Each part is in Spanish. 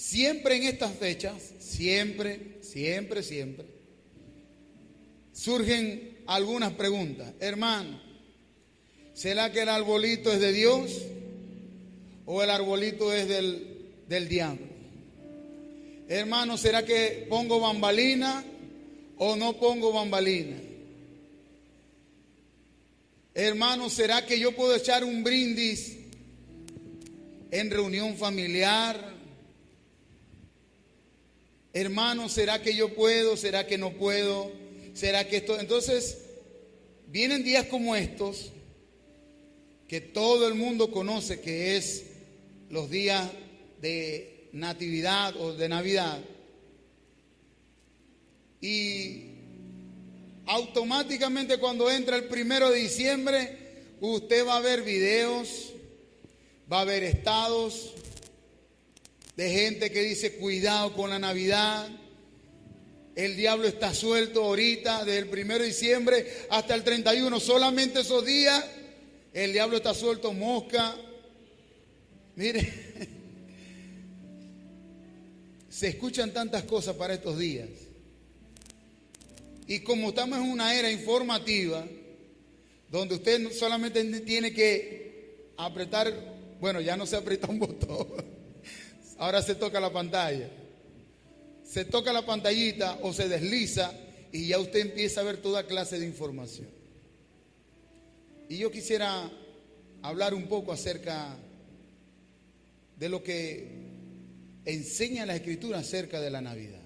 siempre en estas fechas, siempre, surgen algunas preguntas. Hermano, ¿será que el arbolito es de Dios o el arbolito es del diablo? Hermano, ¿será que pongo bambalina o no pongo bambalina? Hermano, ¿será que yo puedo echar un brindis en reunión familiar? Hermano, ¿será que yo puedo? ¿Será que no puedo? ¿Será que esto? Entonces, vienen días como estos que todo el mundo conoce que es los días de Natividad o de Navidad. Y automáticamente cuando entra el 1 de diciembre, usted va a ver videos, va a ver estados de gente que dice cuidado con la Navidad. El diablo está suelto ahorita, desde el 1 de diciembre hasta el 31, solamente esos días, el diablo está suelto, mosca. Mire, se escuchan tantas cosas para estos días. Y como estamos en una era informativa, donde usted solamente tiene que apretar, bueno, ya no se aprieta un botón, ahora se toca la pantalla. Se toca la pantallita o se desliza y ya usted empieza a ver toda clase de información. Y yo quisiera hablar un poco acerca de lo que enseña la Escritura acerca de la Navidad,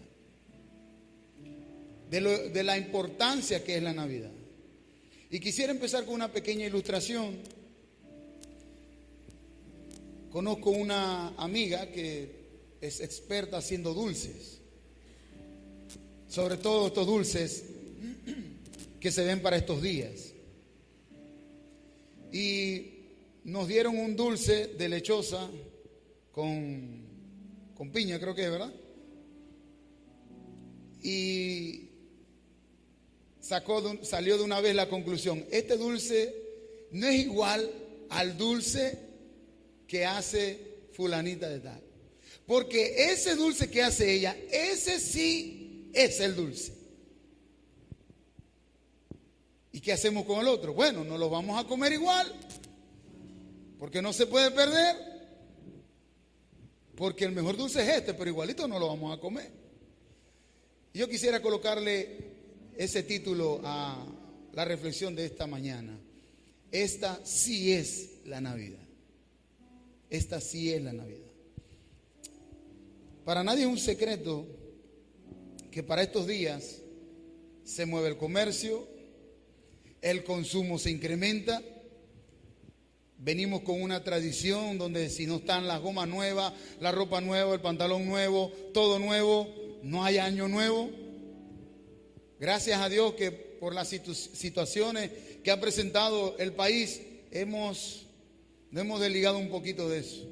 de la importancia que es la Navidad. Y quisiera empezar con una pequeña ilustración. Conozco una amiga que es experta haciendo dulces, sobre todo estos dulces que se ven para estos días. Y nos dieron un dulce de lechosa con piña, creo que es, ¿verdad? Y salió de una vez la conclusión: este dulce no es igual al dulce que hace fulanita de tal, porque ese dulce que hace ella, ese sí es el dulce. ¿Y qué hacemos con el otro? Bueno, no lo vamos a comer igual, porque no se puede perder, porque el mejor dulce es este, pero igualito no lo vamos a comer. Yo quisiera colocarle ese título a la reflexión de esta mañana: esta sí es la Navidad. Esta sí es la Navidad. Para nadie es un secreto que para estos días se mueve el comercio, el consumo se incrementa. Venimos con una tradición donde si no están las gomas nuevas, la ropa nueva, el pantalón nuevo, todo nuevo, no hay año nuevo. Gracias a Dios que por las situaciones que ha presentado el país nos hemos desligado un poquito de eso.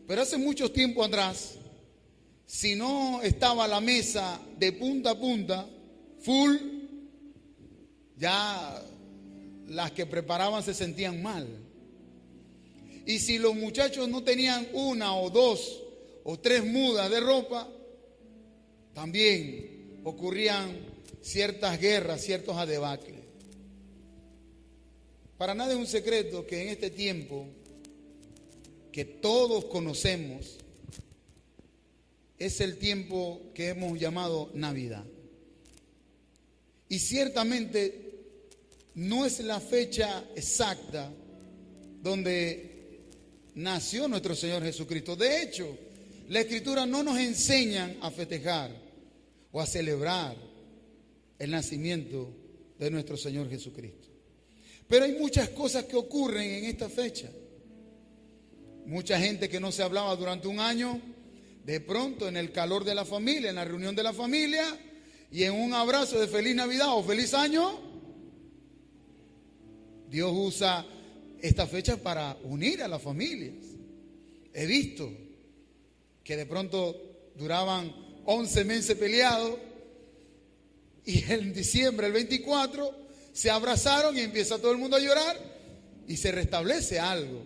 Pero hace mucho tiempo atrás, si no estaba la mesa de punta a punta, full, ya las que preparaban se sentían mal. Y si los muchachos no tenían una o dos o tres mudas de ropa, también ocurrían ciertas guerras, ciertos adebacles. Para nadie es un secreto que en este tiempo que todos conocemos es el tiempo que hemos llamado Navidad. Y ciertamente no es la fecha exacta donde nació nuestro Señor Jesucristo. De hecho, la Escritura no nos enseña a festejar o a celebrar el nacimiento de nuestro Señor Jesucristo. Pero hay muchas cosas que ocurren en esta fecha. Mucha gente que no se hablaba durante un año, de pronto en el calor de la familia, en la reunión de la familia y en un abrazo de feliz Navidad o feliz año, Dios usa esta fecha para unir a las familias. He visto que de pronto duraban 11 meses peleados y en diciembre, el 24, se abrazaron y empieza todo el mundo a llorar y se restablece algo.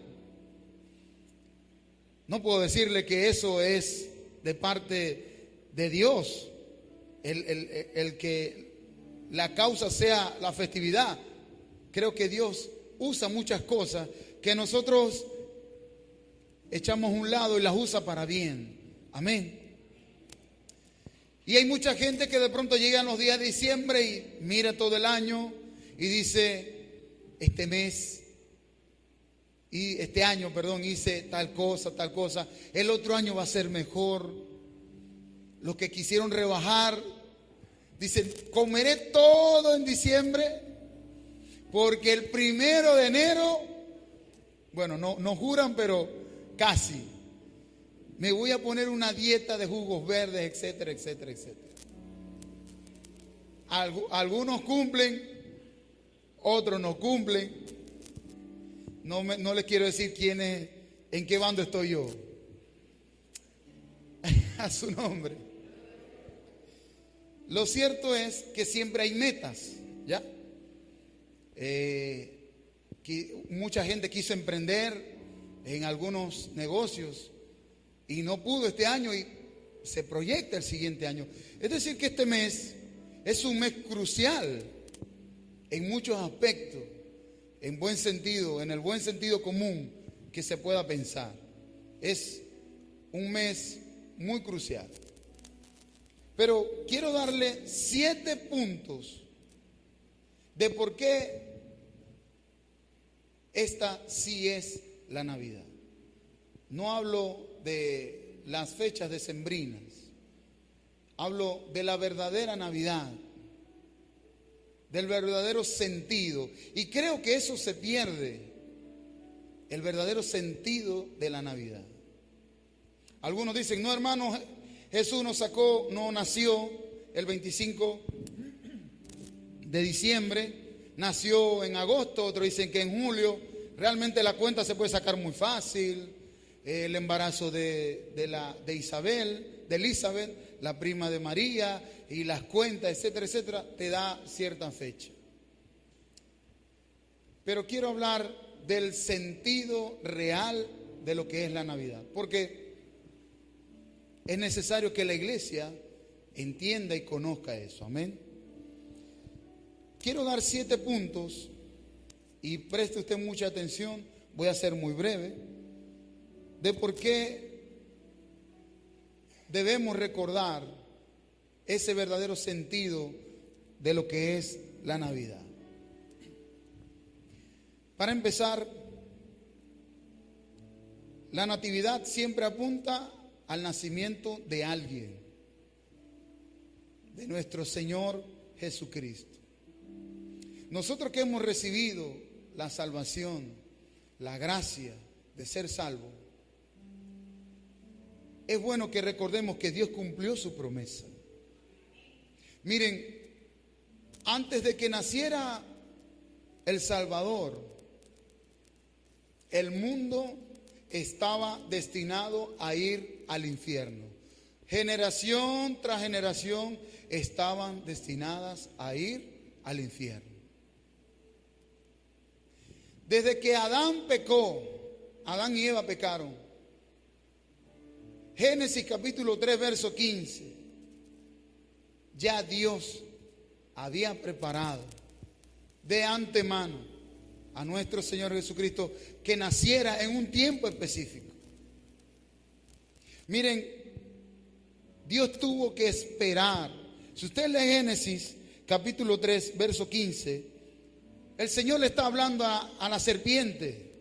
No puedo decirle que eso es de parte de Dios el que la causa sea la festividad. Creo que Dios usa muchas cosas que nosotros echamos a un lado y las usa para bien. Amén. Y hay mucha gente que de pronto llega en los días de diciembre y mira todo el año y dice, este año, hice tal cosa, el otro año va a ser mejor. Los que quisieron rebajar, dicen, comeré todo en diciembre, porque el 1 de enero, bueno, no juran, pero casi, me voy a poner una dieta de jugos verdes, etcétera, etcétera, etcétera. Algunos cumplen, otros no cumplen. No les quiero decir en qué bando estoy yo. A su nombre. Lo cierto es que siempre hay metas, ¿ya? Mucha gente quiso emprender en algunos negocios y no pudo este año y se proyecta el siguiente año. Es decir, que este mes es un mes crucial en muchos aspectos, en el buen sentido común que se pueda pensar. Es un mes muy crucial. Pero quiero darle 7 puntos de por qué esta sí es la Navidad. No hablo de las fechas decembrinas, hablo de la verdadera Navidad, del verdadero sentido. Y creo que eso se pierde, el verdadero sentido de la Navidad. Algunos dicen, no hermano, Jesús no nació el 25 de diciembre, nació en agosto, otros dicen que en julio. Realmente la cuenta se puede sacar muy fácil. El embarazo de Elizabeth, la prima de María, y las cuentas, etcétera, etcétera, te da cierta fecha. Pero quiero hablar del sentido real de lo que es la Navidad, porque es necesario que la iglesia entienda y conozca eso. Amén. Quiero dar 7 puntos y preste usted mucha atención. Voy a ser muy breve, de por qué debemos recordar ese verdadero sentido de lo que es la Navidad. Para empezar, la Natividad siempre apunta al nacimiento de alguien, de nuestro Señor Jesucristo. Nosotros que hemos recibido la salvación, la gracia de ser salvos, es bueno que recordemos que Dios cumplió su promesa. Miren, antes de que naciera el Salvador, el mundo estaba destinado a ir al infierno. Generación tras generación estaban destinadas a ir al infierno. Desde que Adán pecó, Adán y Eva pecaron. Génesis capítulo 3, verso 15. Ya Dios había preparado de antemano a nuestro Señor Jesucristo que naciera en un tiempo específico. Miren, Dios tuvo que esperar. Si usted lee Génesis capítulo 3, verso 15, el Señor le está hablando a la serpiente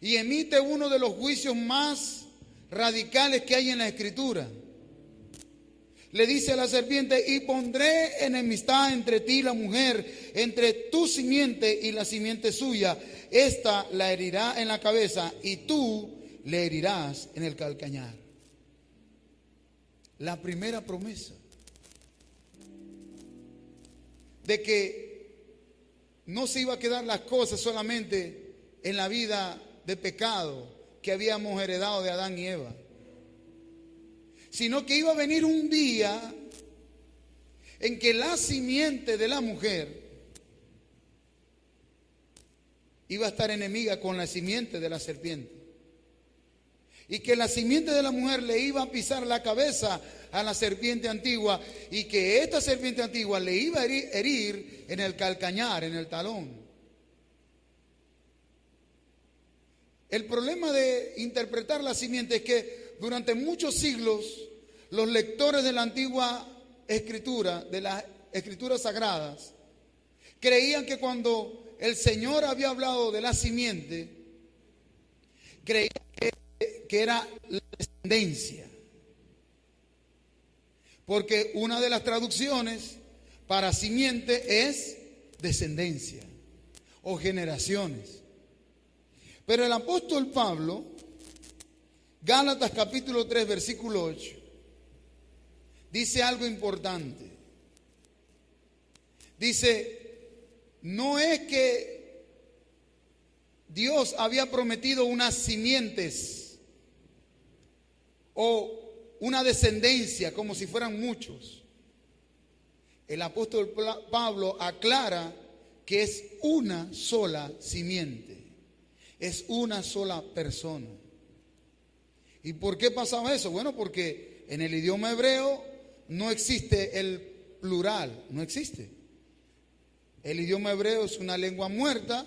y emite uno de los juicios más radicales que hay en la Escritura. Le dice a la serpiente: y pondré enemistad entre ti y la mujer, entre tu simiente y la simiente suya. Esta la herirá en la cabeza y tú le herirás en el calcañar. La primera promesa de que no se iba a quedar las cosas solamente en la vida de pecado que habíamos heredado de Adán y Eva, sino que iba a venir un día en que la simiente de la mujer iba a estar enemiga con la simiente de la serpiente. y que la simiente de la mujer le iba a pisar la cabeza a la serpiente antigua, y que esta serpiente antigua le iba a herir en el calcañar, en el talón. El problema de interpretar la simiente es que durante muchos siglos los lectores de la antigua escritura, de las escrituras sagradas, creían que cuando el Señor había hablado de la simiente, creían que era la descendencia. Porque una de las traducciones para simiente es descendencia o generaciones. Pero el apóstol Pablo, Gálatas capítulo 3, versículo 8, dice algo importante. Dice, no es que Dios había prometido unas simientes o una descendencia como si fueran muchos. El apóstol Pablo aclara que es una sola simiente, es una sola persona. ¿Y por qué pasaba eso? Bueno, porque en el idioma hebreo no existe el plural, no existe. El idioma hebreo es una lengua muerta.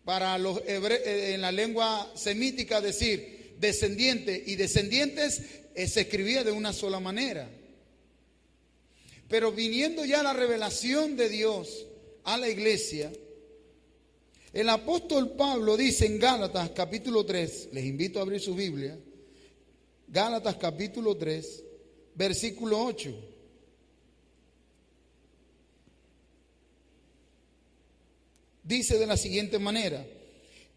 Para los hebreos, en la lengua semítica, decir descendiente y descendientes se escribía de una sola manera. Pero viniendo ya la revelación de Dios a la iglesia, el apóstol Pablo dice en Gálatas capítulo 3, les invito a abrir su Biblia, Gálatas capítulo 3, versículo 8. Dice de la siguiente manera: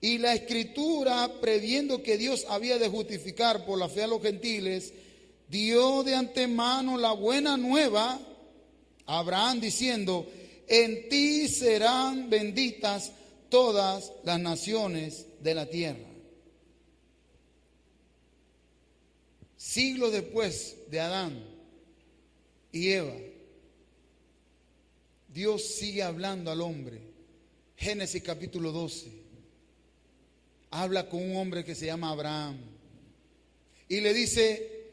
y la escritura, previendo que Dios había de justificar por la fe a los gentiles, dio de antemano la buena nueva a Abraham, diciendo, en ti serán benditas todas las naciones de la tierra. Siglos después de Adán y Eva, Dios sigue hablando al hombre. Génesis capítulo 12. Habla con un hombre que se llama Abraham y le dice,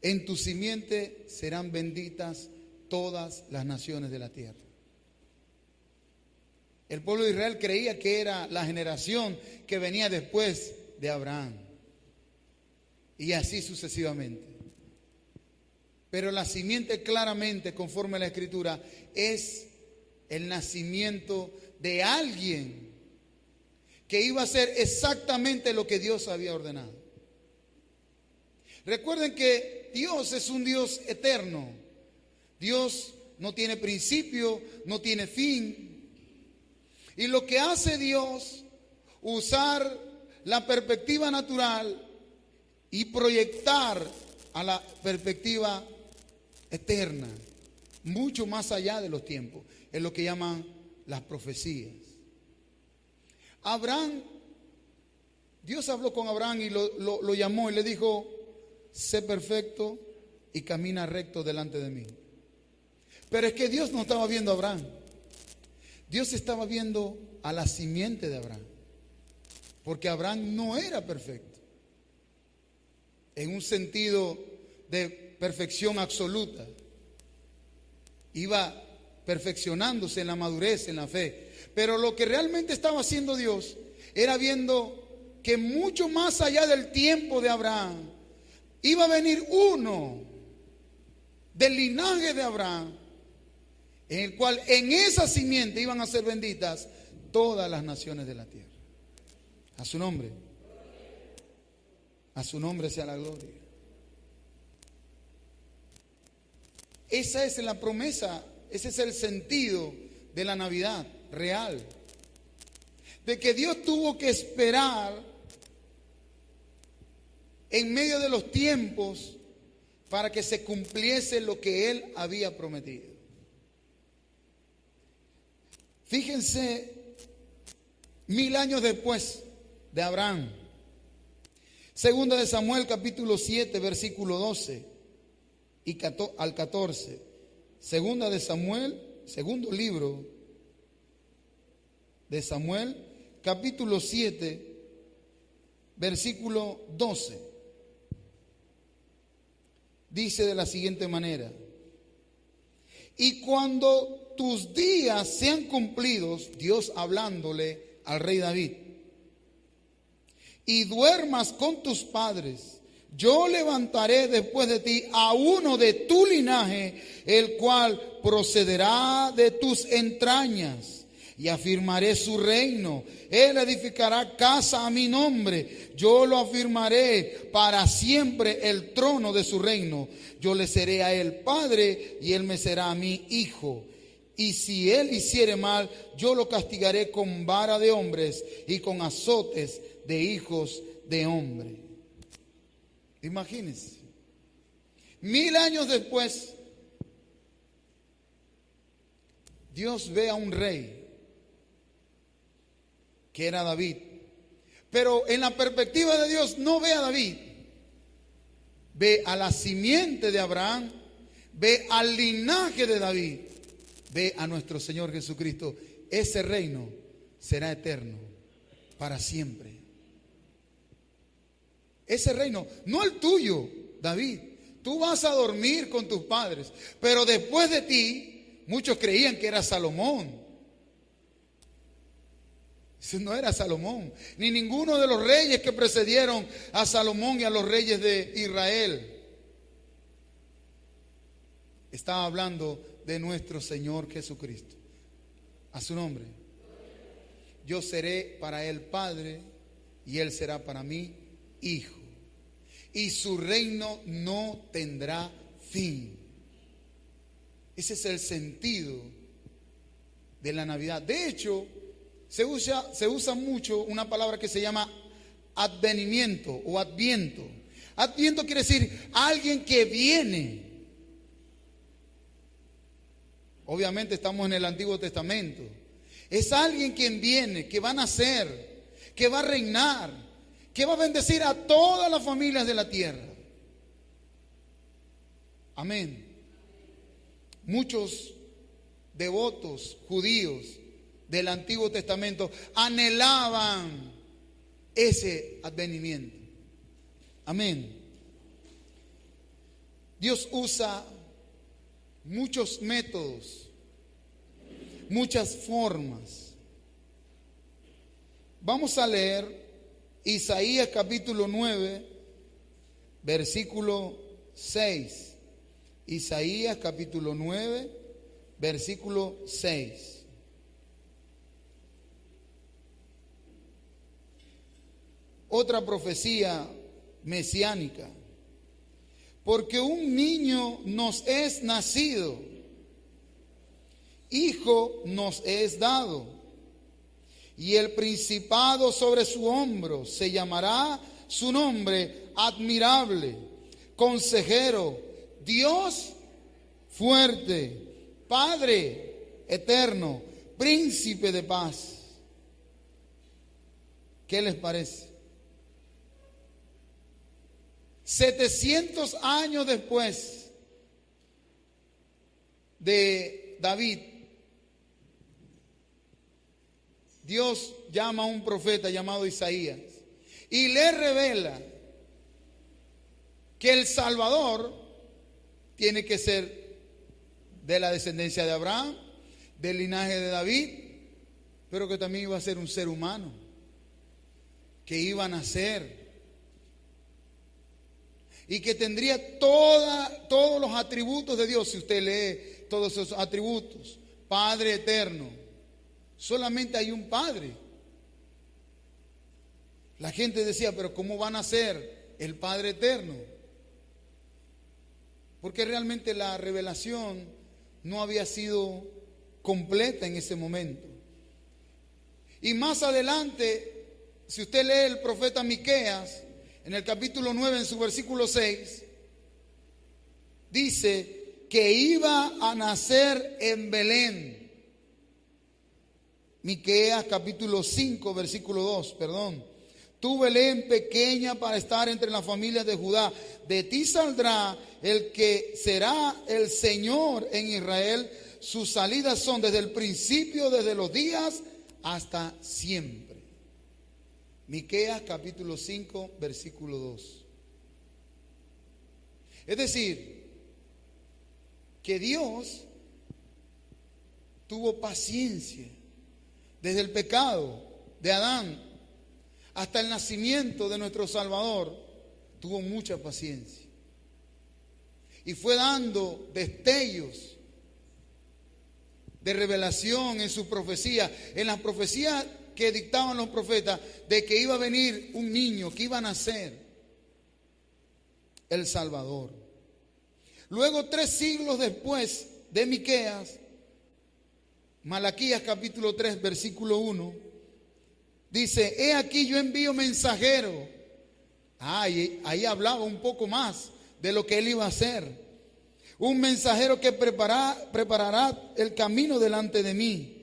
en tu simiente serán benditas todas las naciones de la tierra. El pueblo de Israel creía que era la generación que venía después de Abraham, y así sucesivamente. Pero la simiente, claramente, conforme a la Escritura, es el nacimiento de alguien que iba a hacer exactamente lo que Dios había ordenado. Recuerden que Dios es un Dios eterno. Dios no tiene principio, no tiene fin. Y lo que hace Dios, usar la perspectiva natural y proyectar a la perspectiva eterna, mucho más allá de los tiempos, es lo que llaman las profecías. Abraham, Dios habló con Abraham y lo llamó y le dijo, sé perfecto y camina recto delante de mí. Pero es que Dios no estaba viendo a Abraham. Dios estaba viendo a la simiente de Abraham. Porque Abraham no era perfecto, en un sentido de perfección absoluta. Iba perfeccionándose en la madurez, en la fe. Pero lo que realmente estaba haciendo Dios era viendo que mucho más allá del tiempo de Abraham iba a venir uno del linaje de Abraham, en el cual en esa simiente iban a ser benditas todas las naciones de la tierra. A su nombre sea la gloria. Esa es la promesa, ese es el sentido de la Navidad real, de que Dios tuvo que esperar en medio de los tiempos para que se cumpliese lo que Él había prometido. Fíjense, 1000 años después de Abraham, segunda de Samuel capítulo 7 versículo 12 y al 14, segunda de Samuel, segundo libro de Samuel, capítulo 7, versículo 12. Dice de la siguiente manera: y cuando tus días sean cumplidos, Dios hablándole al rey David, y duermas con tus padres, yo levantaré después de ti a uno de tu linaje, el cual procederá de tus entrañas, y afirmaré su reino. Él edificará casa a mi nombre. Yo lo afirmaré para siempre el trono de su reino. Yo le seré a él padre, y él me será a mí hijo. Y si él hiciere mal, yo lo castigaré con vara de hombres y con azotes de hijos de hombre. Imagínense, 1000 años después, Dios ve a un rey que era David, pero en la perspectiva de Dios no ve a David, ve a la simiente de Abraham, ve al linaje de David, ve a nuestro Señor Jesucristo. Ese reino será eterno para siempre. Ese reino, no el tuyo, David. Tú vas a dormir con tus padres, pero después de ti, muchos creían que era Salomón. Ese no era Salomón, ni ninguno de los reyes que precedieron a Salomón y a los reyes de Israel. Estaba hablando de nuestro Señor Jesucristo. A su nombre. Yo seré para él padre, y él será para mí hijo. Y su reino no tendrá fin. Ese es el sentido de la Navidad. De hecho, se usa mucho una palabra que se llama advenimiento o adviento. Adviento quiere decir alguien que viene. Obviamente estamos en el Antiguo Testamento. Es alguien quien viene, que va a nacer, que va a reinar, que va a bendecir a todas las familias de la tierra. Amén. Muchos devotos judíos del Antiguo Testamento anhelaban ese advenimiento. Amén. Dios usa muchos métodos, muchas formas. Vamos a leer Isaías capítulo 9, versículo 6. Isaías capítulo 9, versículo 6. Otra profecía mesiánica. Porque un niño nos es nacido, hijo nos es dado, y el principado sobre su hombro. Se llamará su nombre admirable, consejero, Dios fuerte, Padre eterno, príncipe de paz. ¿Qué les parece? 700 años después de David, Dios llama a un profeta llamado Isaías y le revela que el Salvador tiene que ser de la descendencia de Abraham, del linaje de David, pero que también iba a ser un ser humano, que iba a nacer y que tendría todos los atributos de Dios. Si usted lee todos esos atributos, Padre eterno, solamente hay un Padre. La gente decía, pero ¿cómo van a ser el Padre eterno? Porque realmente la revelación no había sido completa en ese momento. Y más adelante, si usted lee el profeta Miqueas, en el capítulo 9, en su versículo 6, dice que iba a nacer en Belén. Miqueas capítulo 5, versículo 2, perdón. Tú, Belén, pequeña para estar entre las familias de Judá, de ti saldrá el que será el Señor en Israel. Sus salidas son desde el principio, desde los días hasta siempre. Miqueas capítulo 5, versículo 2. Es decir, que Dios tuvo paciencia desde el pecado de Adán hasta el nacimiento de nuestro Salvador. Tuvo mucha paciencia y fue dando destellos de revelación en su profecía, en las profecías que dictaban los profetas, de que iba a venir un niño, que iba a nacer el Salvador. Luego, 3 siglos después de Miqueas, Malaquías capítulo 3, versículo 1, dice: he aquí yo envío mensajero. Ahí hablaba un poco más de lo que él iba a hacer. Un mensajero que preparará el camino delante de mí.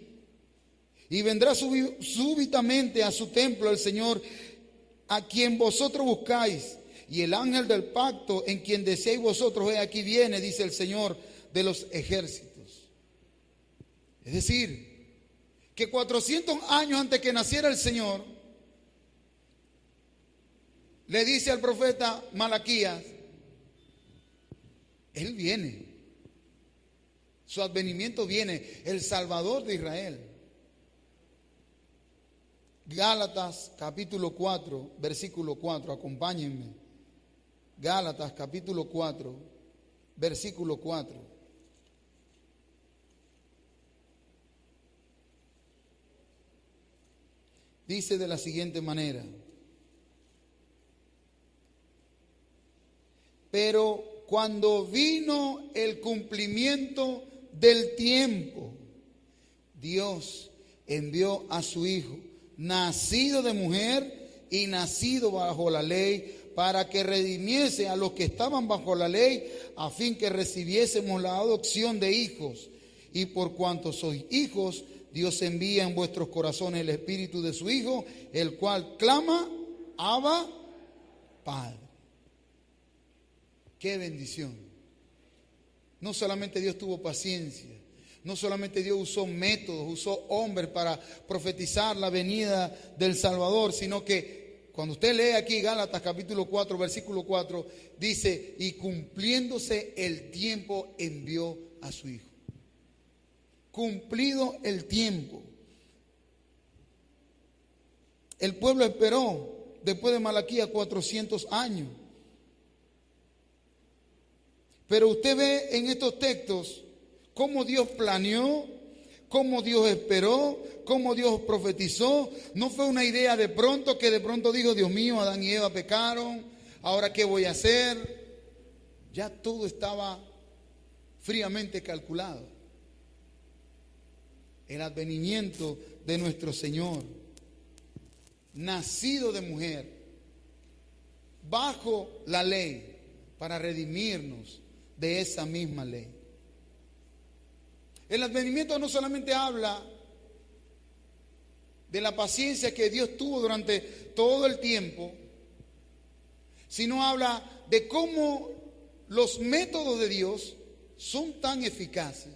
Y vendrá súbitamente a su templo el Señor, a quien vosotros buscáis. Y el ángel del pacto, en quien deseáis vosotros, he aquí viene, dice el Señor de los ejércitos. Es decir, que 400 años antes que naciera el Señor, le dice al profeta Malaquías: Él viene, su advenimiento viene, el Salvador de Israel. Gálatas capítulo 4, versículo 4, acompáñenme. Gálatas capítulo 4, versículo 4. Dice de la siguiente manera: pero cuando vino el cumplimiento del tiempo, Dios envió a su Hijo, nacido de mujer y nacido bajo la ley, para que redimiese a los que estaban bajo la ley, a fin que recibiésemos la adopción de hijos. Y por cuanto sois hijos, Dios envía en vuestros corazones el Espíritu de su Hijo, el cual clama: Abba, Padre. ¡Qué bendición! No solamente Dios tuvo paciencia, no solamente Dios usó métodos, usó hombres para profetizar la venida del Salvador, sino que cuando usted lee aquí Gálatas capítulo 4, versículo 4, dice: y cumpliéndose el tiempo envió a su Hijo. Cumplido el tiempo. El pueblo esperó después de Malaquías 400 años. Pero usted ve en estos textos cómo Dios planeó, cómo Dios esperó, cómo Dios profetizó. No fue una idea de pronto, que de pronto dijo: Dios mío, Adán y Eva pecaron, ¿ahora qué voy a hacer? Ya todo estaba fríamente calculado. El advenimiento de nuestro Señor, nacido de mujer, bajo la ley, para redimirnos de esa misma ley. El advenimiento no solamente habla de la paciencia que Dios tuvo durante todo el tiempo, sino habla de cómo los métodos de Dios son tan eficaces,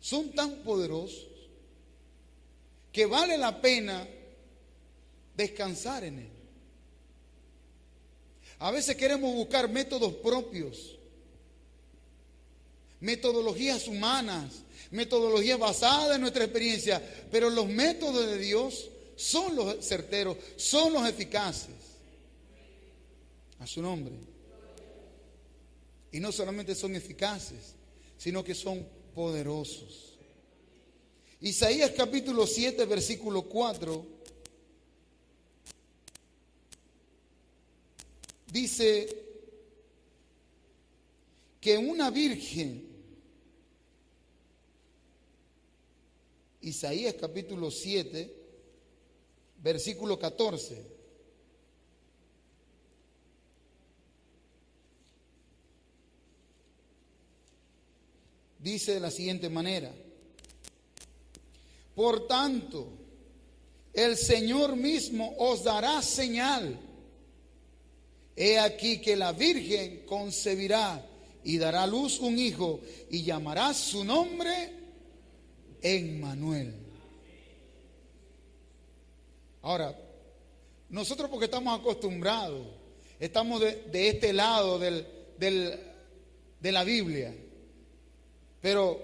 son tan poderosos, que vale la pena descansar en Él. A veces queremos buscar métodos propios, metodologías humanas, metodologías basadas en nuestra experiencia, pero los métodos de Dios son los certeros, son los eficaces. A su nombre. Y no solamente son eficaces, sino que son poderosos. Isaías capítulo 7, versículo 4, dice que una virgen, Isaías capítulo 7, versículo 14, dice de la siguiente manera: por tanto, el Señor mismo os dará señal. He aquí que la virgen concebirá y dará a luz un hijo, y llamará su nombre Emmanuel. Ahora, Nosotros porque estamos acostumbrados, estamos de este lado de la Biblia. Pero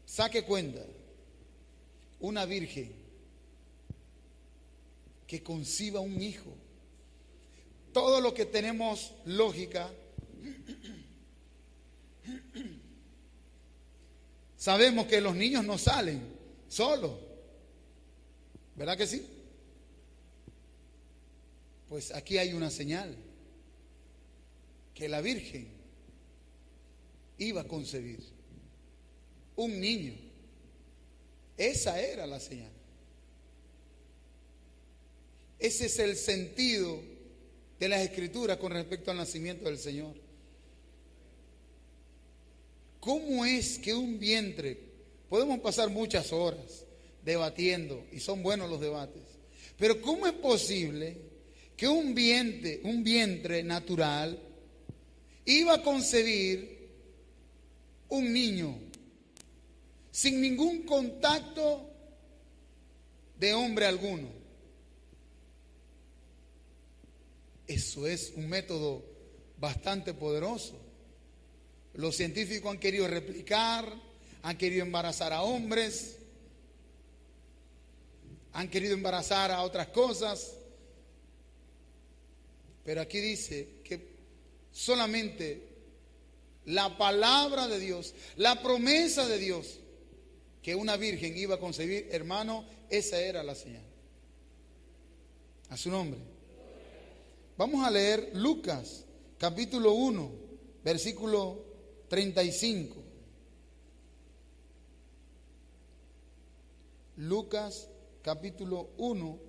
saque cuenta, una virgen que conciba un hijo. Todo lo que tenemos lógica, sabemos que los niños no salen solos, ¿verdad que sí? Pues aquí hay una señal, que la Virgen iba a concebir un niño. Esa era la señal. Ese es el sentido de las Escrituras con respecto al nacimiento del Señor. ¿Cómo es que un vientre, podemos pasar muchas horas debatiendo, y son buenos los debates, pero cómo es posible que un vientre natural iba a concebir un niño sin ningún contacto de hombre alguno? Eso es un método bastante poderoso. Los científicos han querido replicar, han querido embarazar a hombres, han querido embarazar a otras cosas, pero aquí dice que solamente la palabra de Dios, la promesa de Dios, que una virgen iba a concebir, hermano, esa era la señal. A su nombre. Vamos a leer Lucas, capítulo 1, versículo 35. Lucas, capítulo 1,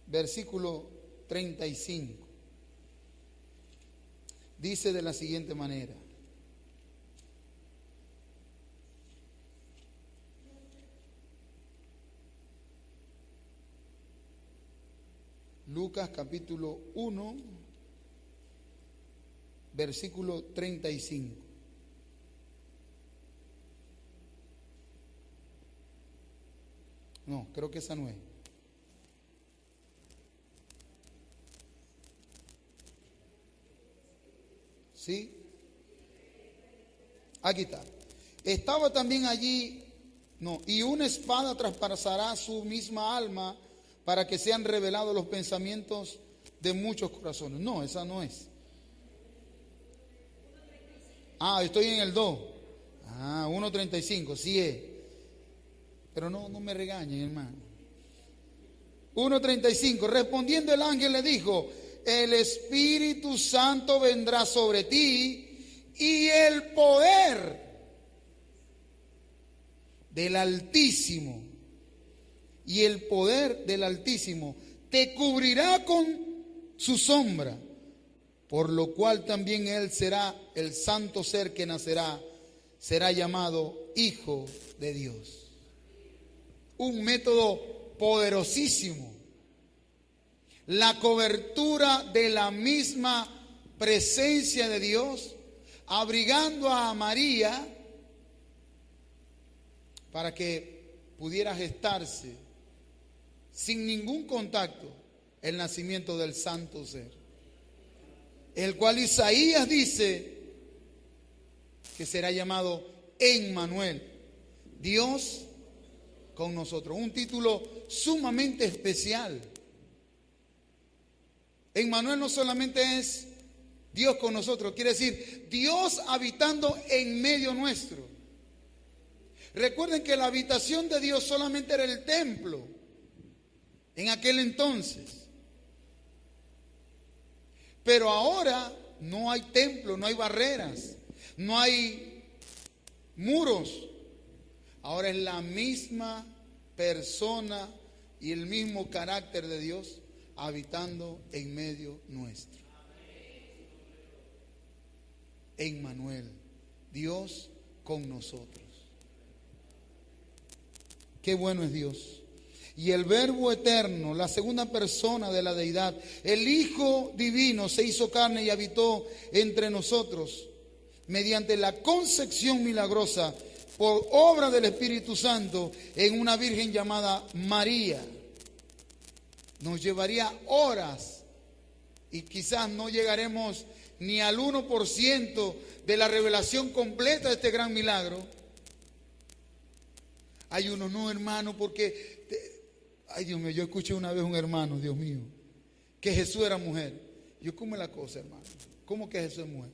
versículo 35. Dice de la siguiente manera: Lucas capítulo 1, versículo 35. No, creo que esa no es. ¿Sí? Aquí está. Estaba también allí, no, y una espada traspasará su misma alma para que sean revelados los pensamientos de muchos corazones. No, esa no es. Estoy en el 2. 1.35, sí es. Pero no me regañen, hermano. 1.35, respondiendo el ángel le dijo: el Espíritu Santo vendrá sobre ti y el poder del Altísimo, y el poder del Altísimo te cubrirá con su sombra, por lo cual también él será el santo ser que nacerá, será llamado Hijo de Dios. Un método poderosísimo. La cobertura de la misma presencia de Dios, abrigando a María para que pudiera gestarse sin ningún contacto el nacimiento del santo ser, el cual Isaías dice que será llamado Emmanuel, Dios con nosotros. Un título sumamente especial. Emmanuel no solamente es Dios con nosotros, quiere decir Dios habitando en medio nuestro. Recuerden que la habitación de Dios solamente era el templo en aquel entonces. Pero ahora no hay templo, no hay barreras, no hay muros. Ahora es la misma persona y el mismo carácter de Dios habitando en medio nuestro. Emmanuel, Dios con nosotros. Qué bueno es Dios. Y el Verbo eterno, la segunda persona de la deidad, el Hijo divino, se hizo carne y habitó entre nosotros mediante la concepción milagrosa por obra del Espíritu Santo en una virgen llamada María. nos llevaría horas y quizás no llegaremos ni al 1% de la revelación completa de este gran milagro. Hay unos, no, hermano, porque, ay Dios mío, yo escuché una vez un hermano, Dios mío, que Jesús era mujer. Yo, ¿cómo es la cosa, hermano? ¿Cómo que Jesús es mujer?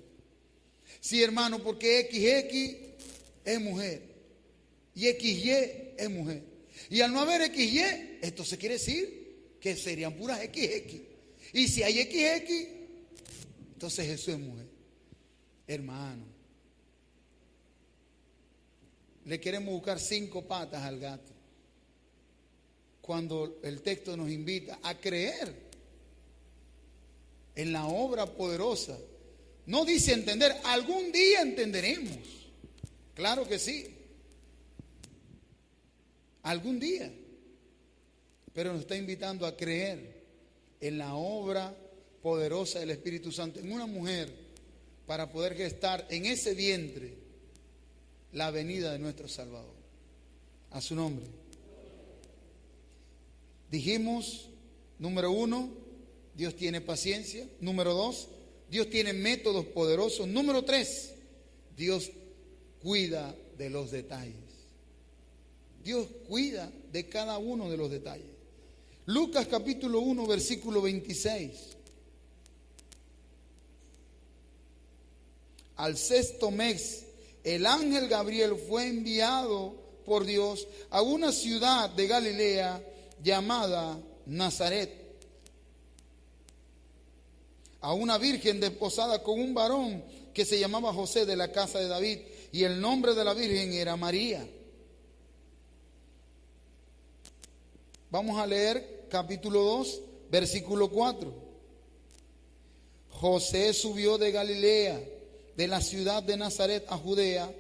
Sí, hermano, porque XX es mujer y XY es mujer. Y al no haber XY, esto se quiere decir que serían puras XX. Y si hay XX, entonces Jesús es mujer. Hermano, le queremos buscar 5 patas al gato, cuando el texto nos invita a creer en la obra poderosa. No dice entender, algún día entenderemos. Claro que sí. Algún día. Pero nos está invitando a creer en la obra poderosa del Espíritu Santo, en una mujer, para poder gestar en ese vientre la venida de nuestro Salvador. A su nombre. Dijimos, número 1, Dios tiene paciencia. Número 2, Dios tiene métodos poderosos. Número 3, Dios cuida de los detalles. Dios cuida de cada uno de los detalles. Lucas capítulo 1, versículo 26. Al 6º mes, el ángel Gabriel fue enviado por Dios a una ciudad de Galilea llamada Nazaret, a una virgen desposada con un varón que se llamaba José, de la casa de David, y el nombre de la virgen era María. Vamos a leer capítulo 2, versículo 4. José subió de Galilea, de la ciudad de Nazaret a Judea,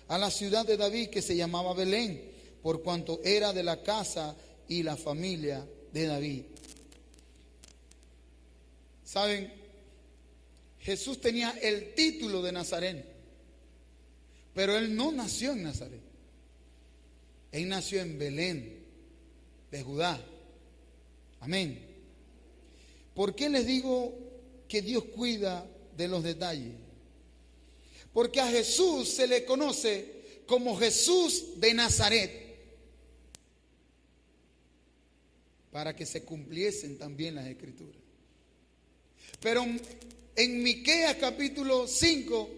a la ciudad de David que se llamaba Belén, por cuanto era de la casa y la familia de David. ¿Saben? Jesús tenía el título de Nazareno, pero él no nació en Nazaret. Él nació en Belén, de Judá. Amén. ¿Por qué les digo que Dios cuida de los detalles? Porque a Jesús se le conoce como Jesús de Nazaret, para que se cumpliesen también las Escrituras. Pero en Miqueas capítulo 5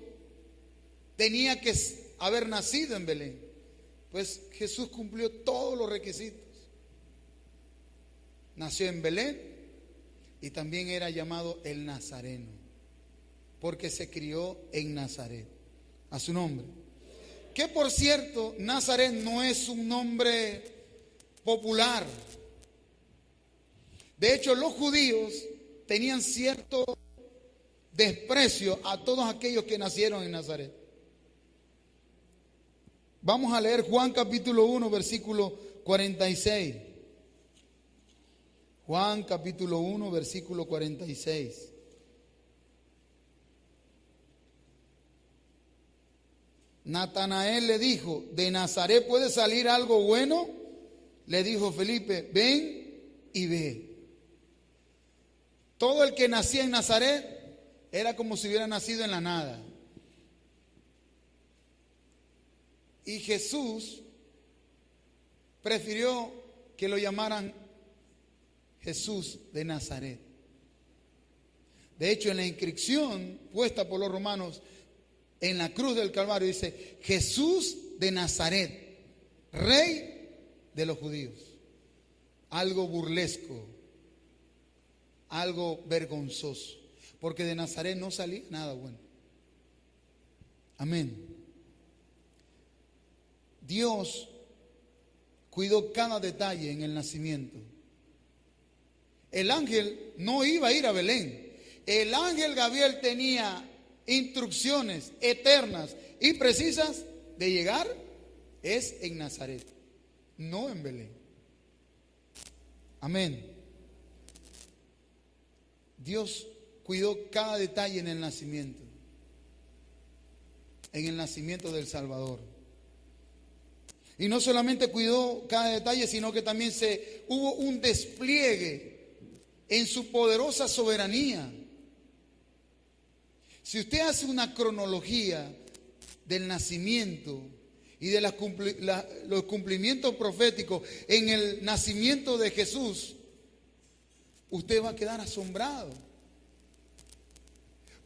tenía que haber nacido en Belén, pues Jesús cumplió todos los requisitos. Nació en Belén y también era llamado el Nazareno, porque se crió en Nazaret. A su nombre. Que por cierto, Nazaret no es un nombre popular. De hecho, los judíos tenían cierto desprecio a todos aquellos que nacieron en Nazaret. Vamos a leer Juan capítulo 1, versículo 46. Juan capítulo 1, versículo 46. Natanael le dijo, ¿de Nazaret puede salir algo bueno? Le dijo Felipe, ven y ve. Todo el que nacía en Nazaret era como si hubiera nacido en la nada. Y Jesús prefirió que lo llamaran Jesús de Nazaret. De hecho, en la inscripción puesta por los romanos en la cruz del Calvario dice Jesús de Nazaret, Rey de los judíos. Algo burlesco, algo vergonzoso, porque de Nazaret no salía nada bueno. Amén. Dios cuidó cada detalle en el nacimiento. El ángel no iba a ir a Belén. El ángel Gabriel tenía instrucciones eternas y precisas de llegar es en Nazaret, no en Belén. Amén. Dios cuidó cada detalle en el nacimiento del Salvador. Y no solamente cuidó cada detalle, sino que también hubo un despliegue en su poderosa soberanía. Si usted hace una cronología del nacimiento y de los cumplimientos proféticos en el nacimiento de Jesús, usted va a quedar asombrado.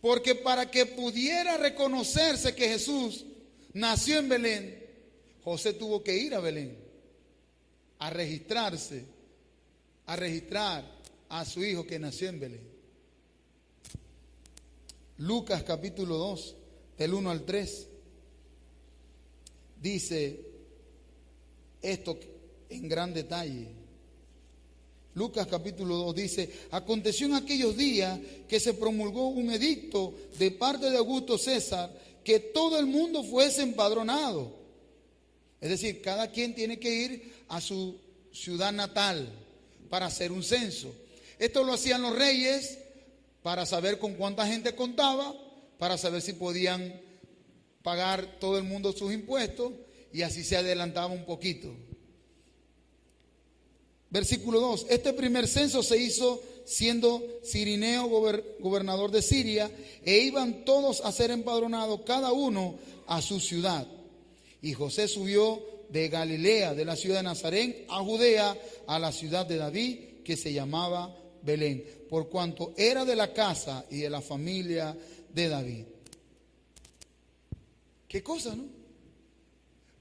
Porque para que pudiera reconocerse que Jesús nació en Belén, José tuvo que ir a Belén a registrarse, a registrar a su hijo que nació en Belén. Lucas capítulo 2, del 1 al 3, dice esto en gran detalle. Lucas capítulo 2 dice: aconteció en aquellos días que se promulgó un edicto de parte de Augusto César que todo el mundo fuese empadronado. Es decir, cada quien tiene que ir a su ciudad natal para hacer un censo. Esto lo hacían los reyes para saber con cuánta gente contaba, para saber si podían pagar todo el mundo sus impuestos, y así se adelantaba un poquito. Versículo 2: este primer censo se hizo siendo Cirineo gobernador de Siria, e iban todos a ser empadronados, cada uno a su ciudad. Y José subió de Galilea, de la ciudad de Nazaret, a Judea, a la ciudad de David, que se llamaba Belén, por cuanto era de la casa y de la familia de David. ¿Qué cosa, no?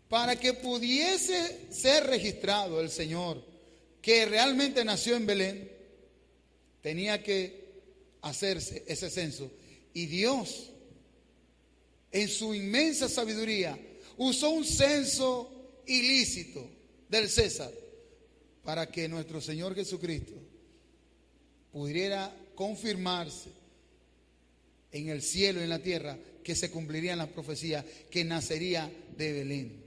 Para que pudiese ser registrado el Señor que realmente nació en Belén, tenía que hacerse ese censo. Y Dios, en su inmensa sabiduría, usó un censo ilícito del César para que nuestro Señor Jesucristo pudiera confirmarse en el cielo y en la tierra, que se cumplirían las profecías, que nacería de Belén.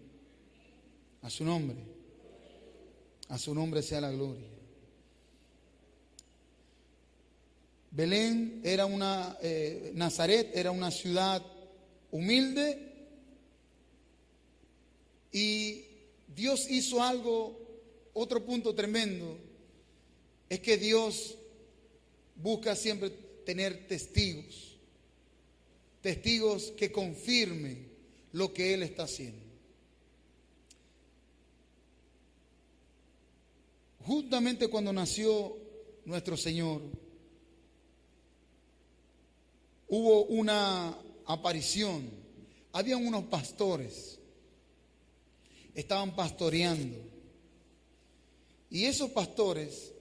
A su nombre sea la gloria. Belén era Nazaret era una ciudad humilde, y Dios hizo algo, otro punto tremendo, es que Dios busca siempre tener testigos que confirmen lo que Él está haciendo. Justamente cuando nació nuestro Señor, hubo una aparición. Habían unos pastores, estaban pastoreando, y esos pastores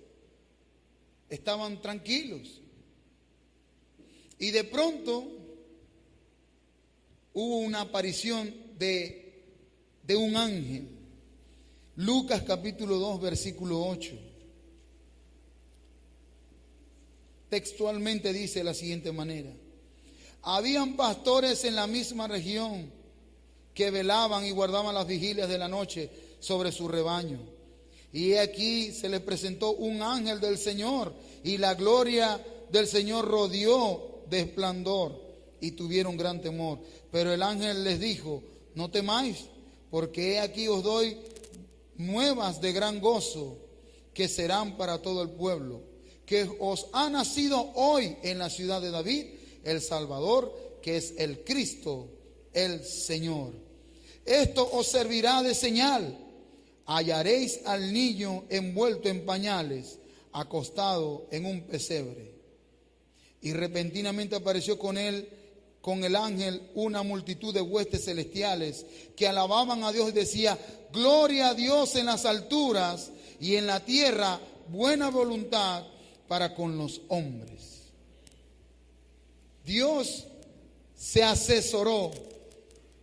estaban tranquilos, y de pronto hubo una aparición de un ángel. Lucas capítulo 2, versículo 8. Textualmente dice de la siguiente manera: habían pastores en la misma región que velaban y guardaban las vigilias de la noche sobre su rebaño. Y aquí se les presentó un ángel del Señor, y la gloria del Señor rodeó de esplendor, y tuvieron gran temor. Pero el ángel les dijo: no temáis, porque he aquí os doy nuevas de gran gozo, que serán para todo el pueblo, que os ha nacido hoy en la ciudad de David el Salvador, que es el Cristo, el Señor. Esto os servirá de señal: hallaréis al niño envuelto en pañales, acostado en un pesebre. Y repentinamente apareció con él, con el ángel, una multitud de huestes celestiales que alababan a Dios y decía: gloria a Dios en las alturas, y en la tierra buena voluntad para con los hombres. Dios se asesoró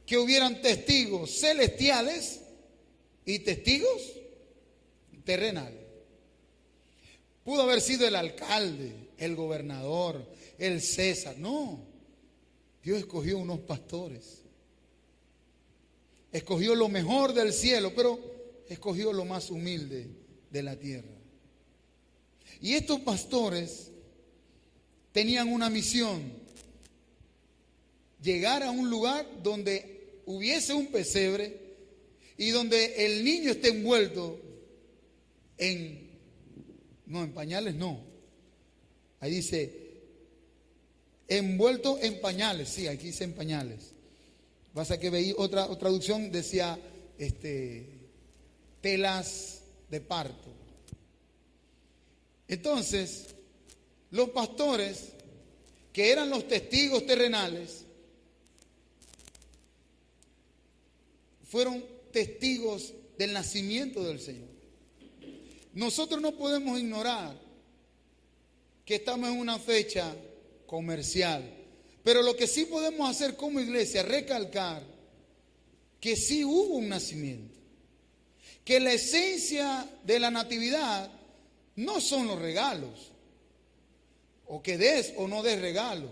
que hubieran testigos celestiales y testigos terrenales. Pudo haber sido el alcalde, el gobernador, el César. No, Dios escogió unos pastores. Escogió lo mejor del cielo, pero escogió lo más humilde de la tierra. Y estos pastores tenían una misión: llegar a un lugar donde hubiese un pesebre y donde el niño esté envuelto en pañales, no, Ahí dice, envuelto en pañales. Sí, aquí dice en pañales. Pasa que veí otra traducción, decía telas de parto. Entonces, los pastores, que eran los testigos terrenales, fueron testigos del nacimiento del Señor. Nosotros no podemos ignorar que estamos en una fecha comercial, pero lo que sí podemos hacer como iglesia, recalcar que sí hubo un nacimiento, que la esencia de la natividad no son los regalos, o que des o no des regalo,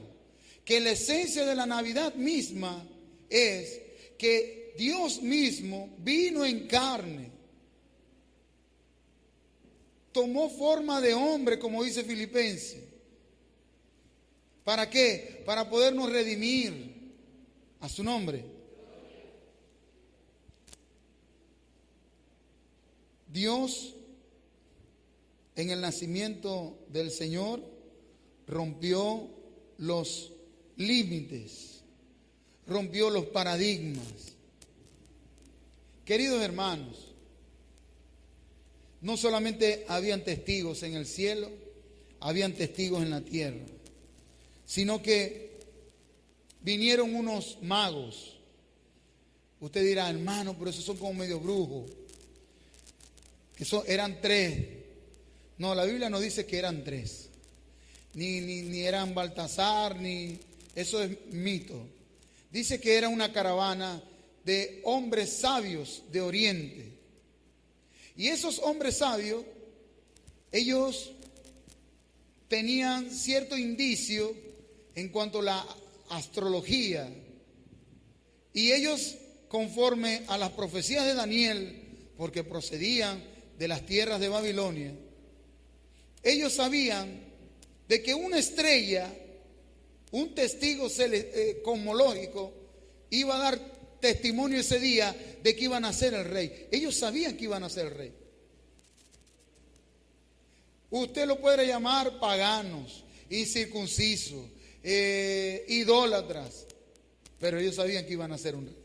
que la esencia de la Navidad misma es que Dios mismo vino en carne, tomó forma de hombre, como dice Filipenses. ¿Para qué? Para podernos redimir a su nombre. Dios, en el nacimiento del Señor, rompió los límites, rompió los paradigmas. Queridos hermanos, no solamente habían testigos en el cielo, habían testigos en la tierra, sino que vinieron unos magos. Usted dirá, hermano, pero esos son como medio brujos, que eran 3. No, la Biblia no dice que eran 3. Ni eran Baltasar, ni eso es mito. Dice que era una caravana de hombres sabios de Oriente. Y esos hombres sabios, ellos tenían cierto indicio en cuanto a la astrología. Y ellos, conforme a las profecías de Daniel, porque procedían de las tierras de Babilonia, ellos sabían de que una estrella, un testigo cosmológico, iba a dar testimonio ese día de que iba a nacer el rey. Ellos sabían que iba a nacer el rey. Usted lo puede llamar paganos, incircuncisos, idólatras, pero ellos sabían que iba a nacer un rey.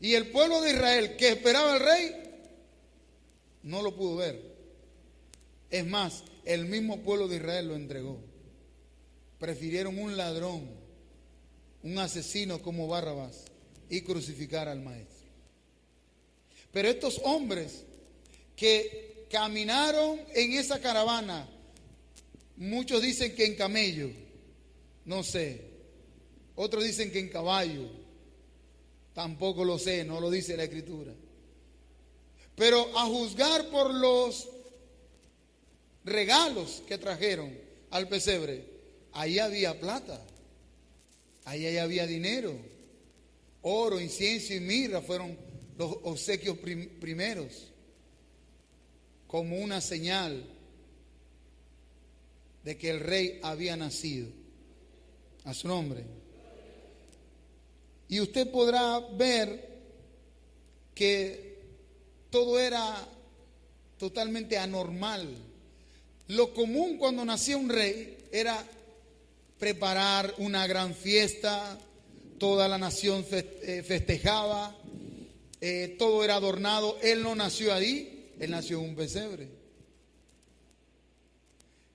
Y el pueblo de Israel, que esperaba el rey, no lo pudo ver. Es más, el mismo pueblo de Israel lo entregó. Prefirieron un ladrón, un asesino como Barrabás, y crucificar al maestro. Pero estos hombres que caminaron en esa caravana, muchos dicen que en camello, no sé, otros dicen que en caballo, tampoco lo sé, no lo dice la Escritura. Pero a juzgar por los regalos que trajeron al pesebre, ahí había plata, ahí había dinero, oro, incienso y mirra fueron los obsequios primeros, como una señal de que el rey había nacido. A su nombre. Y usted podrá ver que todo era totalmente anormal. Lo común cuando nacía un rey era preparar una gran fiesta, toda la nación festejaba, todo era adornado. Él no nació ahí, él nació en un pesebre.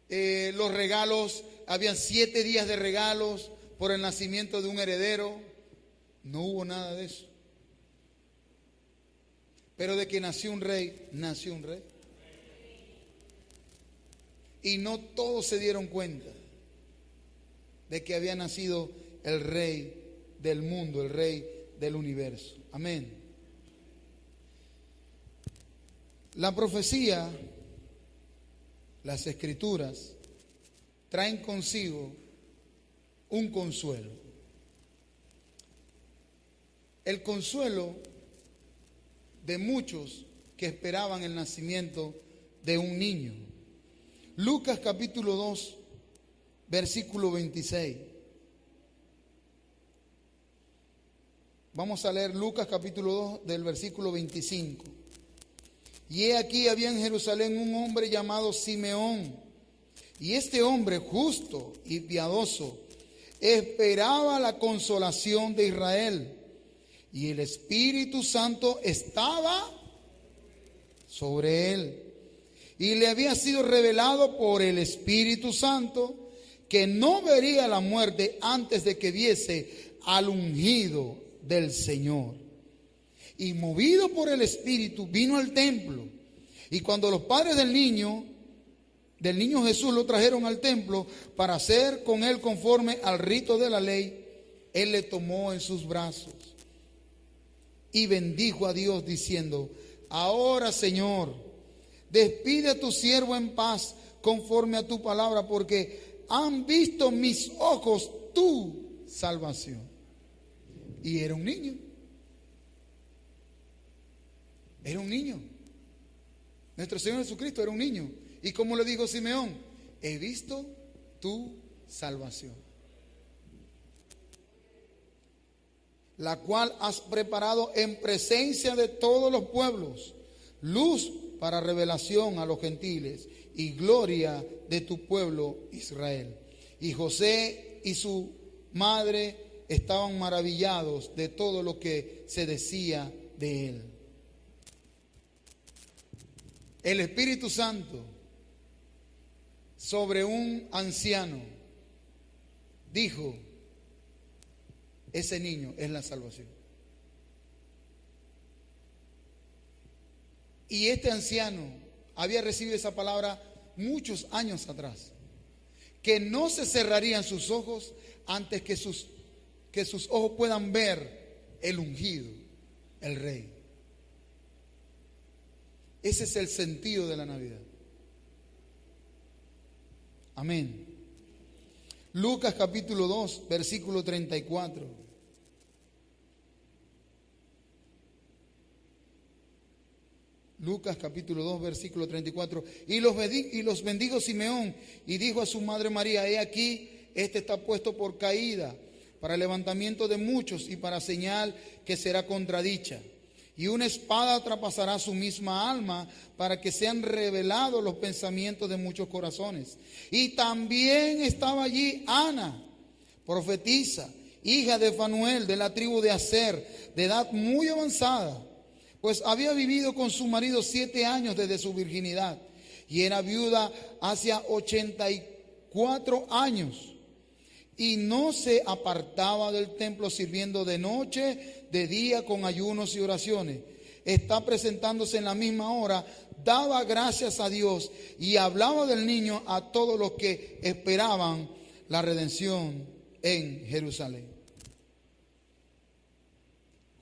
Los regalos, habían 7 días de regalos por el nacimiento de un heredero. No hubo nada de eso. Pero de que nació un rey, nació un rey. Y no todos se dieron cuenta de que había nacido el rey del mundo, el rey del universo. Amén. La profecía, las escrituras, traen consigo un consuelo. El consuelo de muchos que esperaban el nacimiento de un niño. Lucas capítulo 2, versículo 26. Vamos a leer Lucas capítulo 2 del versículo 25. Y he aquí había en Jerusalén un hombre llamado Simeón, Y este hombre justo y piadoso esperaba la consolación de Israel. Y el Espíritu Santo estaba sobre él. Y le había sido revelado por el Espíritu Santo que no vería la muerte antes de que viese al ungido del Señor. Y movido por el Espíritu vino al templo. Y cuando los padres del niño Jesús lo trajeron al templo para hacer con él conforme al rito de la ley, él le tomó en sus brazos y bendijo a Dios diciendo: ahora, Señor, despide a tu siervo en paz conforme a tu palabra, porque han visto mis ojos tu salvación. Y era un niño. Era un niño. Nuestro Señor Jesucristo era un niño. Y como le dijo Simeón: he visto tu salvación, la cual has preparado en presencia de todos los pueblos, luz para revelación a los gentiles y gloria de tu pueblo Israel. Y José y su madre estaban maravillados de todo lo que se decía de él. El Espíritu Santo sobre un anciano dijo: ese niño es la salvación. Y este anciano había recibido esa palabra muchos años atrás, que no se cerrarían sus ojos antes que sus ojos puedan ver el ungido, el Rey. Ese es el sentido de la Navidad. Amén. Lucas capítulo 2, versículo 34. Lucas capítulo 2, versículo 34. Y los bendijo Simeón y dijo a su madre María: he aquí, este está puesto por caída, para levantamiento de muchos y para señal que será contradicha. Y una espada traspasará su misma alma, para que sean revelados los pensamientos de muchos corazones. Y también estaba allí Ana, profetisa, hija de Fanuel, de la tribu de Aser, de edad muy avanzada, pues había vivido con su marido 7 años desde su virginidad, y era viuda hacia 84 años. Y no se apartaba del templo, sirviendo de noche, de día, con ayunos y oraciones. Está presentándose en la misma hora, daba gracias a Dios y hablaba del niño a todos los que esperaban la redención en Jerusalén.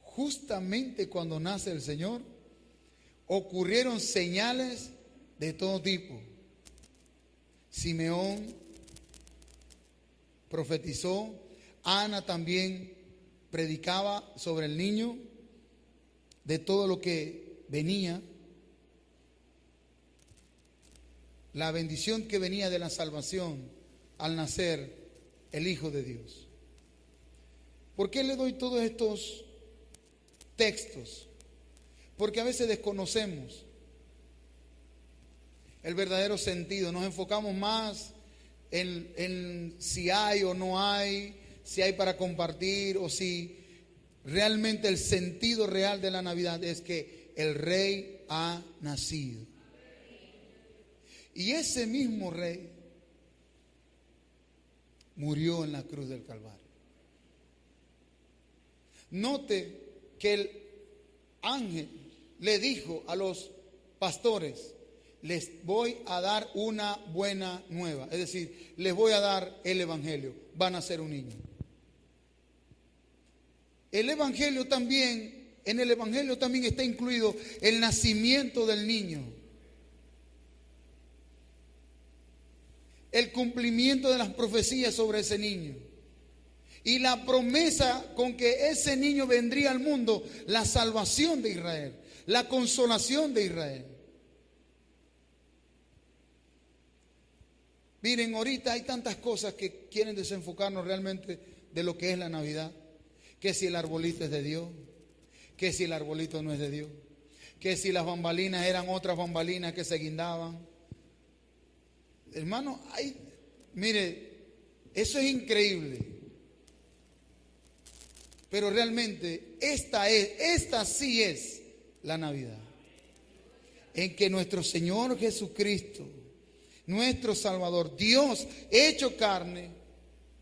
Justamente cuando nace el Señor, ocurrieron señales de todo tipo. Simeón profetizó, Ana también predicaba sobre el niño, de todo lo que venía, la bendición que venía de la salvación al nacer el Hijo de Dios. ¿Por qué le doy todos estos textos? Porque a veces desconocemos el verdadero sentido, nos enfocamos más en si hay o no hay, si hay para compartir o si realmente el sentido real de la Navidad es que el Rey ha nacido. Y ese mismo Rey murió en la cruz del Calvario. Note que el ángel le dijo a los pastores: les voy a dar una buena nueva. Es decir, les voy a dar el Evangelio. Van a ser un niño. El Evangelio también, en el Evangelio también está incluido el nacimiento del niño, el cumplimiento de las profecías sobre ese niño y la promesa con que ese niño vendría al mundo, la salvación de Israel, la consolación de Israel. Miren, ahorita hay tantas cosas que quieren desenfocarnos realmente de lo que es la Navidad. Que si el arbolito es de Dios, que si el arbolito no es de Dios, que si las bambalinas eran otras bambalinas que se guindaban. hermano, mire, eso es increíble. Pero realmente esta sí es la Navidad. En que nuestro Señor Jesucristo, nuestro Salvador, Dios hecho carne,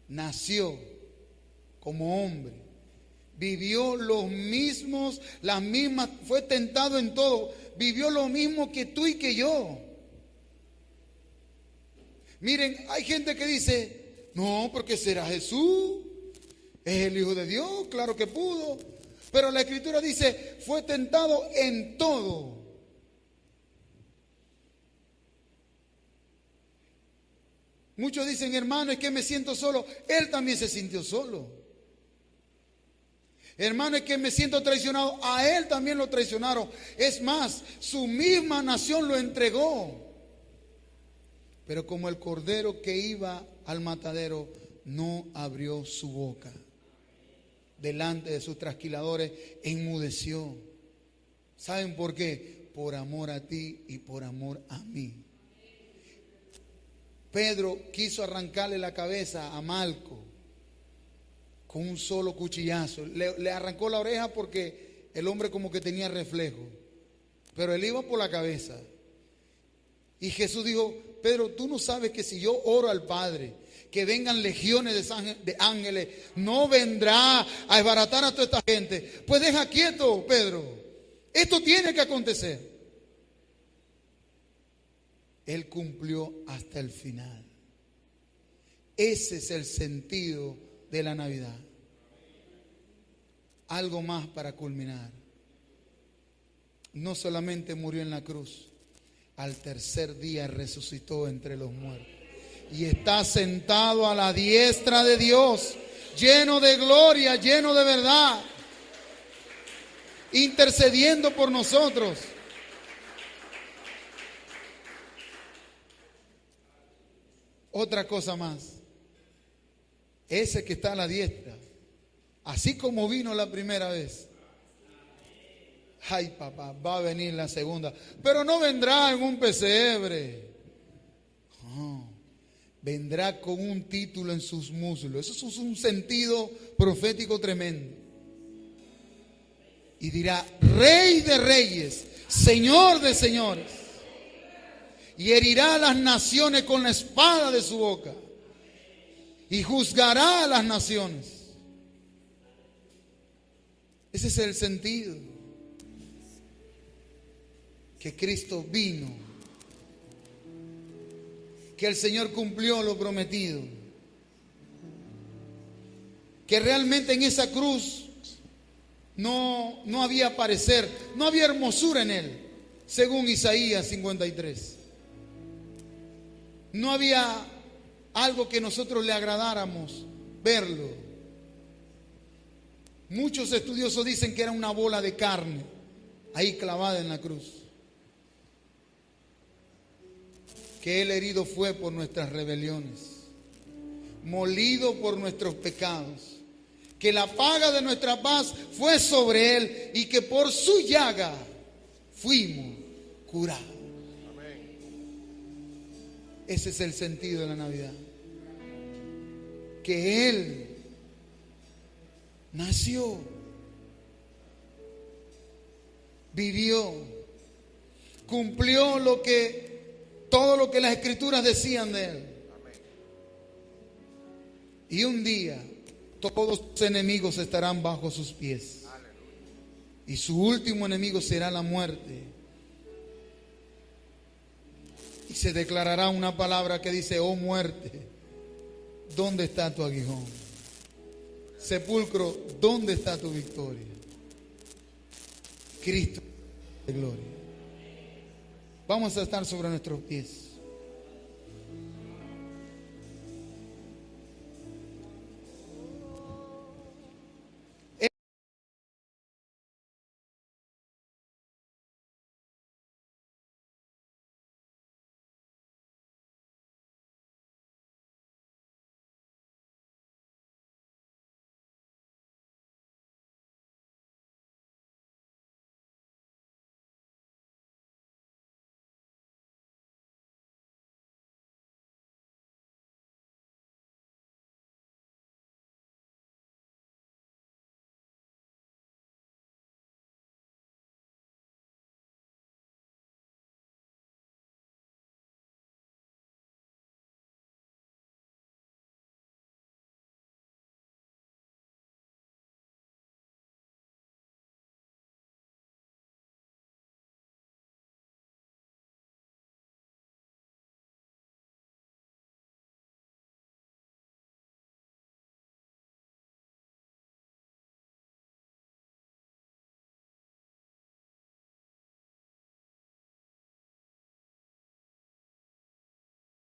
nació como hombre, vivió las mismas, fue tentado en todo, vivió lo mismo que tú y que yo. Miren, hay gente que dice, no, porque será Jesús, es el Hijo de Dios, claro que pudo, pero la Escritura dice, fue tentado en todo. Muchos dicen, hermano, es que me siento solo. Él también se sintió solo. Hermano, es que me siento traicionado. A él también lo traicionaron. Es más, su misma nación lo entregó. Pero como el cordero que iba al matadero, no abrió su boca. Delante de sus trasquiladores, enmudeció. ¿Saben por qué? Por amor a ti y por amor a mí. Pedro quiso arrancarle la cabeza a Malco con un solo cuchillazo. Le arrancó la oreja porque el hombre como que tenía reflejo, pero él iba por la cabeza. Y Jesús dijo, Pedro, tú no sabes que si yo oro al Padre, que vengan legiones de ángeles, no vendrá a desbaratar a toda esta gente. Pues deja quieto, Pedro, esto tiene que acontecer. Él cumplió hasta el final. Ese es el sentido de la Navidad. Algo más para culminar. No solamente murió en la cruz, al tercer día resucitó entre los muertos. Y está sentado a la diestra de Dios, lleno de gloria, lleno de verdad, intercediendo por nosotros. Otra cosa más, ese que está a la diestra, así como vino la primera vez, ay papá, va a venir la segunda, pero no vendrá en un pesebre, no, vendrá con un título en sus muslos. Eso es un sentido profético tremendo. Y dirá, Rey de reyes, Señor de señores. Y herirá a las naciones con la espada de su boca. Y juzgará a las naciones. Ese es el sentido. Que Cristo vino. Que el Señor cumplió lo prometido. Que realmente en esa cruz no había parecer, no había hermosura en él, según Isaías 53. No había algo que nosotros le agradáramos verlo. Muchos estudiosos dicen que era una bola de carne ahí clavada en la cruz. Que Él herido fue por nuestras rebeliones, molido por nuestros pecados, que la paga de nuestra paz fue sobre Él y que por su llaga fuimos curados. Ese es el sentido de la Navidad. Que Él nació, vivió, cumplió todo lo que las Escrituras decían de Él. Y un día todos sus enemigos estarán bajo sus pies. Y su último enemigo será la muerte. Y se declarará una palabra que dice, oh muerte, ¿dónde está tu aguijón? Sepulcro, ¿dónde está tu victoria? Cristo de gloria. Vamos a estar sobre nuestros pies.